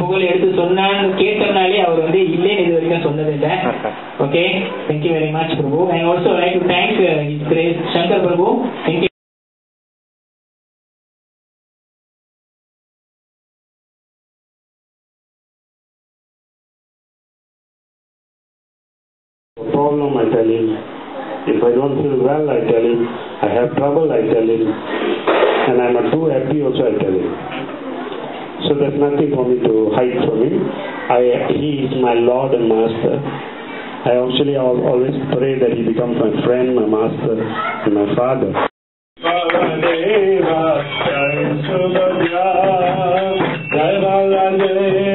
புகழ் எடுத்து சொன்னான்னு கேட்டனாலே அவர் வந்து இல்லைன்னு இது வரைக்கும் சொன்னதில்லை. Okay, thank you very much Prabhu. And also like to thank Shankar Prabhu. Thank you. Problem, I tell him. If I don't feel well, I tell him. I have trouble, I tell him. And I'm too happy also, I tell him. So there's nothing for me to hide from him. He is my Lord and Master. I actually always pray that he becomes my friend, my master, and my father. Jai Baladeva, Jai Subhadra, Jai Baladeva.